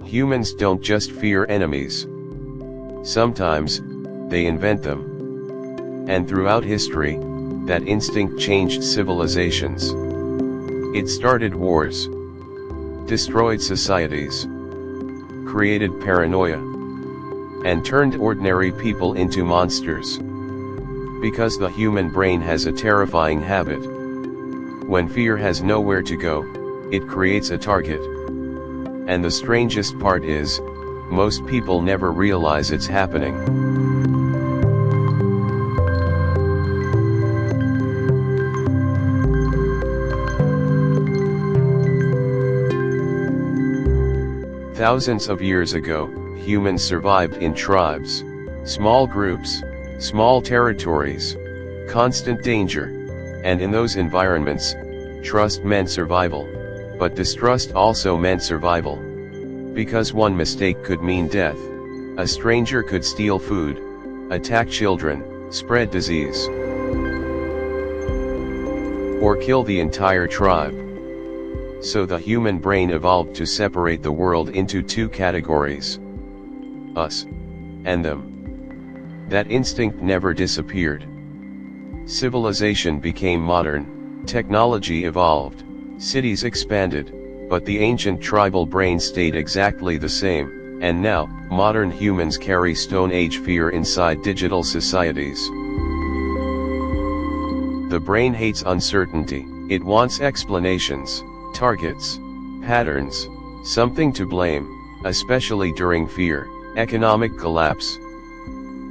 Humans don't just fear enemies. Sometimes, they invent them. And throughout history, that instinct changed civilizations. It started wars, destroyed societies, created paranoia, and turned ordinary people into monsters. Because the human brain has a terrifying habit. When fear has nowhere to go, it creates a target. And the strangest part is, most people never realize it's happening. Thousands of years ago, humans survived in tribes, small groups, small territories, constant danger, and in those environments, trust meant survival, but distrust also meant survival. Because one mistake could mean death. A stranger could steal food, attack children, spread disease, or kill the entire tribe. So the human brain evolved to separate the world into two categories: us and them. That instinct never disappeared. Civilization became modern, technology evolved, cities expanded, but the ancient tribal brain stayed exactly the same, and now, modern humans carry Stone Age fear inside digital societies. The brain hates uncertainty, it wants explanations, targets, patterns, something to blame, especially during fear, economic collapse,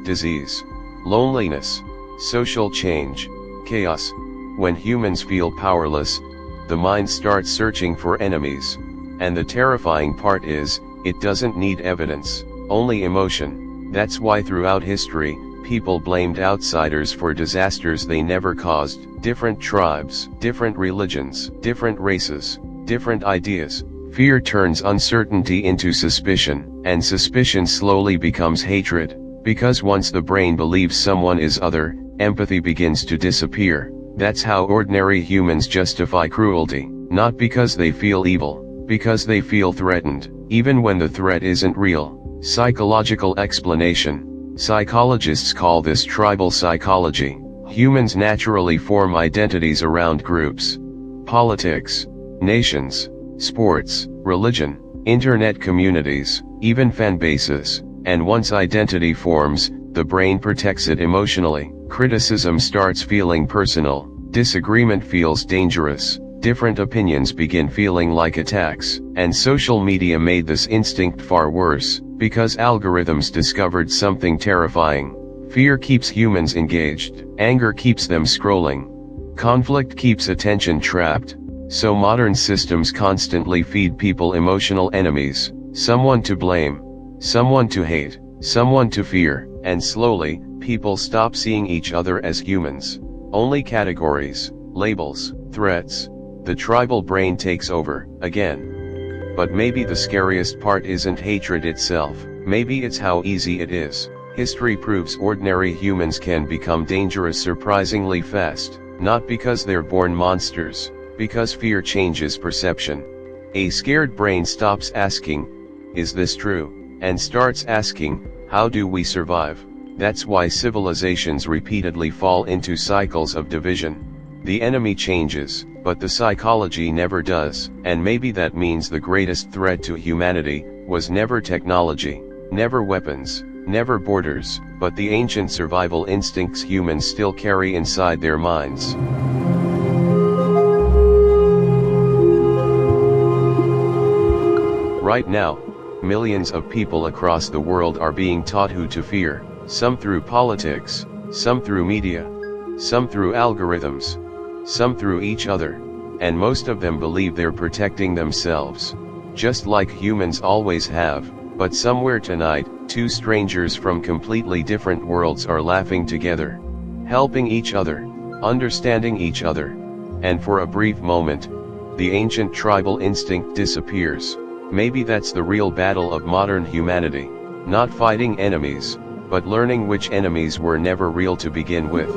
disease, loneliness, social change, chaos. When humans feel powerless, the mind starts searching for enemies, and the terrifying part is, it doesn't need evidence, only emotion. That's why throughout history, people blamed outsiders for disasters they never caused. Different tribes, different religions, different races, different ideas. Fear turns uncertainty into suspicion, and suspicion slowly becomes hatred, because once the brain believes someone is other, empathy begins to disappear. That's how ordinary humans justify cruelty, not because they feel evil, because they feel threatened, even when the threat isn't real. Psychological explanation. Psychologists call this tribal psychology. Humans naturally form identities around groups, politics, nations, sports, religion, internet communities, even fan bases, and once identity forms, the brain protects it emotionally. Criticism starts feeling personal, disagreement feels dangerous, different opinions begin feeling like attacks, and social media made this instinct far worse, because algorithms discovered something terrifying. Fear keeps humans engaged, anger keeps them scrolling, conflict keeps attention trapped, so modern systems constantly feed people emotional enemies, someone to blame, someone to hate, someone to fear, and slowly, people stop seeing each other as humans, only categories, labels, threats. The tribal brain takes over, again. But maybe the scariest part isn't hatred itself, maybe it's how easy it is. History proves ordinary humans can become dangerous surprisingly fast, not because they're born monsters, because fear changes perception. A scared brain stops asking, "Is this true?" and starts asking, "How do we survive?" That's why civilizations repeatedly fall into cycles of division. The enemy changes, but the psychology never does, and maybe that means the greatest threat to humanity was never technology, never weapons, never borders, but the ancient survival instincts humans still carry inside their minds. Right now, millions of people across the world are being taught who to fear, some through politics, some through media, some through algorithms, some through each other, and most of them believe they're protecting themselves, just like humans always have. But somewhere tonight, two strangers from completely different worlds are laughing together, helping each other, understanding each other, and for a brief moment, the ancient tribal instinct disappears. Maybe that's the real battle of modern humanity, not fighting enemies, but learning which enemies were never real to begin with.